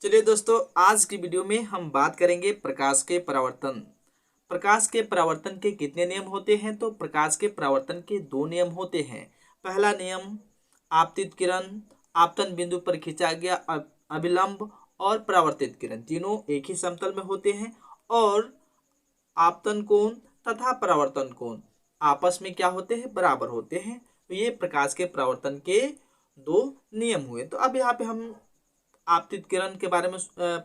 चलिए दोस्तों, आज की वीडियो में हम बात करेंगे प्रकाश के परावर्तन। प्रकाश के परावर्तन के कितने नियम होते हैं? तो प्रकाश के परावर्तन के दो नियम होते हैं। पहला नियम, आपतित किरण आपतन बिंदु पर खींचा गया अभिलंब और परावर्तित किरण तीनों एक ही समतल में होते हैं, और आपतन कोण तथा परावर्तन कोण आपस में क्या होते हैं? बराबर होते हैं। तो ये प्रकाश के परावर्तन के दो नियम हुए। तो अब यहाँ पे हम आपतित किरण के बारे में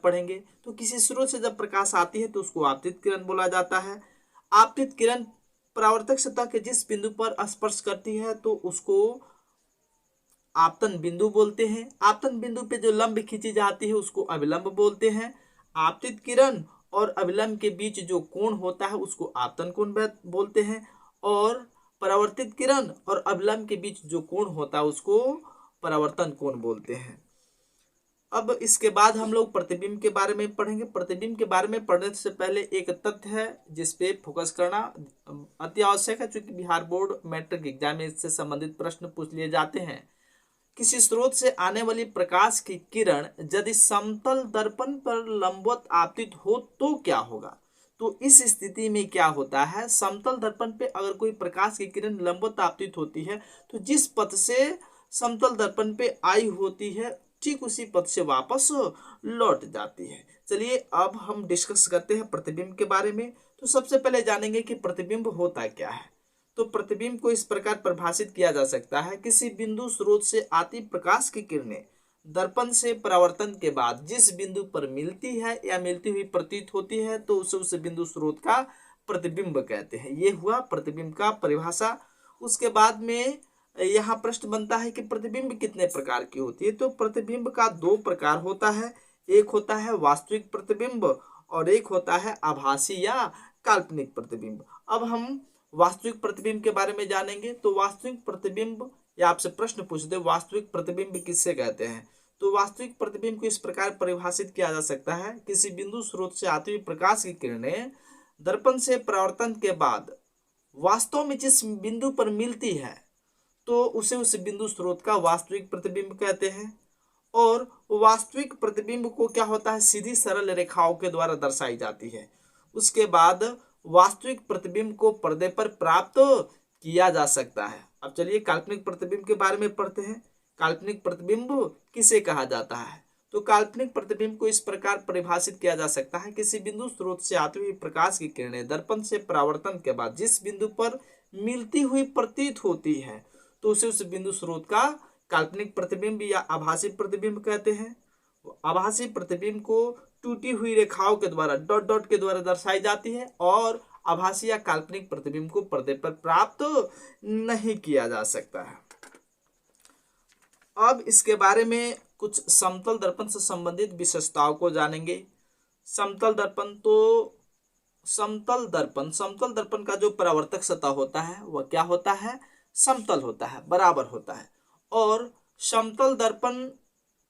पढ़ेंगे। तो किसी स्रोत से जब प्रकाश आती है तो उसको आपतित किरण बोला जाता है। आपतित किरण परावर्तक सतह के जिस बिंदु पर स्पर्श करती है तो उसको आपतन बिंदु बोलते हैं। आपतन बिंदु पे जो लंब खींची जाती है उसको अभिलंब बोलते हैं। आपतित किरण और अभिलंब के बीच जो कोण होता है उसको आपतन कोण बोलते हैं, और परावर्तित किरण और अभिलंब के बीच जो कोण होता है उसको परावर्तन कोण बोलते हैं। अब इसके बाद हम लोग प्रतिबिंब के बारे में पढ़ेंगे। प्रतिबिंब के बारे में पढ़ने से पहले एक तथ्य है जिस पे फोकस करना अति आवश्यक है, क्योंकि बिहार बोर्ड मैट्रिक एग्जाम में इससे संबंधित प्रश्न पूछ लिए जाते हैं। किसी स्रोत से आने वाली प्रकाश की किरण यदि समतल दर्पण पर लंबवत आपतित हो तो क्या होगा? तो इस स्थिति में क्या होता है, समतल दर्पण पे अगर कोई प्रकाश की किरण लंबवत आपतित होती है तो जिस पथ से समतल दर्पण पे आई होती है ठीक उसी पथ से वापस लौट जाती है। चलिए अब हम डिस्कस करते हैं प्रतिबिंब के बारे में। तो सबसे पहले जानेंगे कि प्रतिबिंब होता क्या है। तो प्रतिबिंब को इस प्रकार परिभाषित किया जा सकता है, किसी बिंदु स्रोत से आती प्रकाश की किरणें दर्पण से परावर्तन के बाद जिस बिंदु पर मिलती है या मिलती हुई प्रतीत होती है तो उसे उस बिंदु स्रोत का प्रतिबिंब कहते हैं। ये हुआ प्रतिबिंब का परिभाषा। उसके बाद में यहाँ प्रश्न बनता है कि प्रतिबिंब कितने प्रकार की होती है। तो प्रतिबिंब का दो प्रकार होता है, एक होता है वास्तविक प्रतिबिंब और एक होता है आभासी या काल्पनिक प्रतिबिंब। अब हम वास्तविक प्रतिबिंब के बारे में जानेंगे। तो वास्तविक प्रतिबिंब, या आपसे प्रश्न पूछ दे वास्तविक प्रतिबिंब किससे कहते हैं, तो वास्तविक प्रतिबिंब को इस प्रकार परिभाषित किया जा सकता है, किसी बिंदु स्रोत से आती हुई प्रकाश की किरणें दर्पण से परावर्तन के बाद वास्तव में जिस बिंदु पर मिलती है तो उसे उस बिंदु स्रोत का वास्तविक प्रतिबिंब कहते हैं। और वास्तविक प्रतिबिंब को क्या होता है, सीधी सरल रेखाओं के द्वारा दर्शाई जाती है। उसके बाद वास्तविक प्रतिबिंब को पर्दे पर प्राप्त किया जा सकता है। अब चलिए काल्पनिक प्रतिबिंब के बारे में पढ़ते हैं। काल्पनिक प्रतिबिंब किसे कहा जाता है? तो काल्पनिक प्रतिबिंब को इस प्रकार परिभाषित किया जा सकता है, किसी बिंदु स्रोत से आती हुई प्रकाश की किरणें दर्पण से परावर्तन के बाद जिस बिंदु पर मिलती हुई प्रतीत होती है तो उसे उस बिंदु स्रोत का काल्पनिक प्रतिबिंब या आभासी प्रतिबिंब कहते हैं। आभासी प्रतिबिंब को टूटी हुई रेखाओं के द्वारा डॉट डॉट के द्वारा दर्शाई जाती है, और आभासी या काल्पनिक प्रतिबिंब को पर्दे पर प्राप्त नहीं किया जा सकता है। अब इसके बारे में कुछ समतल दर्पण से संबंधित विशेषताओं को जानेंगे। समतल दर्पण, तो समतल दर्पण का जो परावर्तक सतह होता है वह क्या होता है? समतल होता है, बराबर होता है। और समतल दर्पण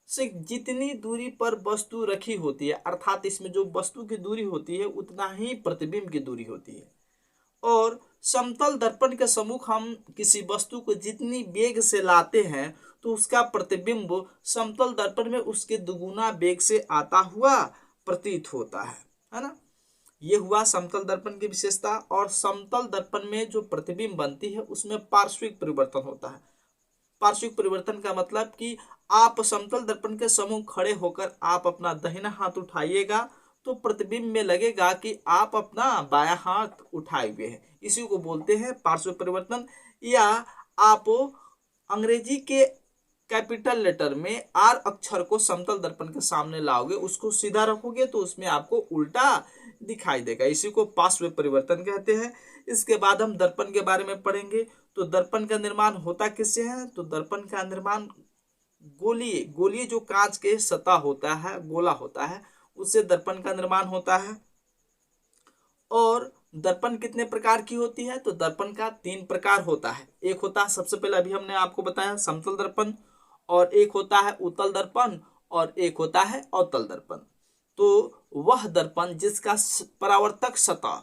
से जितनी दूरी पर वस्तु रखी होती है, अर्थात इसमें जो वस्तु की दूरी होती है उतना ही प्रतिबिंब की दूरी होती है। और समतल दर्पण के सम्मुख हम किसी वस्तु को जितनी वेग से लाते हैं तो उसका प्रतिबिंब समतल दर्पण में उसके दुगुना वेग से आता हुआ प्रतीत होता है ना। ये हुआ समतल दर्पण की विशेषता। और समतल दर्पण में जो प्रतिबिंब बनती है उसमें पार्श्विक परिवर्तन होता है। पार्श्विक परिवर्तन का मतलब कि आप समतल दर्पण के सम्मुख खड़े होकर आप अपना दाहिना हाथ उठाइएगा तो प्रतिबिंब में लगेगा कि आप अपना बायां हाथ उठाए हुए हैं। इसी को बोलते हैं पार्श्व परिवर्तन। या आप अंग्रेजी के कैपिटल लेटर में आर अक्षर को समतल दर्पण के सामने लाओगे, उसको सीधा रखोगे तो उसमें आपको उल्टा दिखाई देगा। इसी को पार्श्व परिवर्तन कहते हैं। इसके बाद हम दर्पण के बारे में पढ़ेंगे। तो दर्पण का निर्माण होता किससे है? तो दर्पण का निर्माण गोलीय जो कांच के सतह होता है, गोला होता है, उससे दर्पण का निर्माण होता है। और दर्पण कितने प्रकार की होती है? तो दर्पण का 3 प्रकार होता है। एक होता है, सबसे पहले अभी हमने आपको बताया, समतल दर्पण, और एक होता है उत्तल दर्पण, और एक होता है अवतल दर्पण। तो वह दर्पण जिसका परावर्तक सतह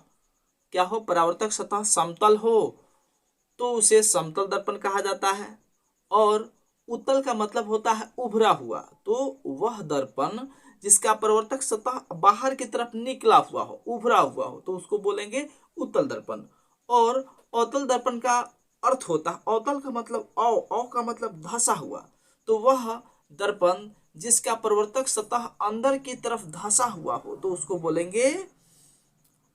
क्या हो, परावर्तक सतह समतल हो तो उसे समतल दर्पण कहा जाता है। और उत्तल का मतलब होता है उभरा हुआ। तो वह दर्पण जिसका परावर्तक सतह बाहर की तरफ निकला हुआ हो, उभरा हुआ हो, तो उसको बोलेंगे उत्तल दर्पण। और अवतल दर्पण का अर्थ होता है, अवतल का मतलब औ का मतलब धंसा हुआ, तो वह दर्पण जिसका परावर्तक सतह अंदर की तरफ धंसा हुआ हो, तो उसको बोलेंगे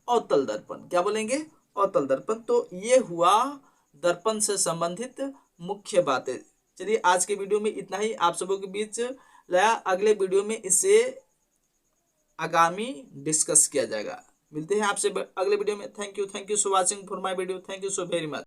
अवतल दर्पण। क्या बोलेंगे? अवतल दर्पण। तो ये हुआ दर्पण से संबंधित मुख्य बातें। चलिए आज के वीडियो में इतना ही आप सबों के बीच लाया। अगले वीडियो में इसे आगामी डिस्कस किया जाएगा। मिलते हैं आपसे अगले वीडियो में। Thank you so watching for my video. Thank you so very much.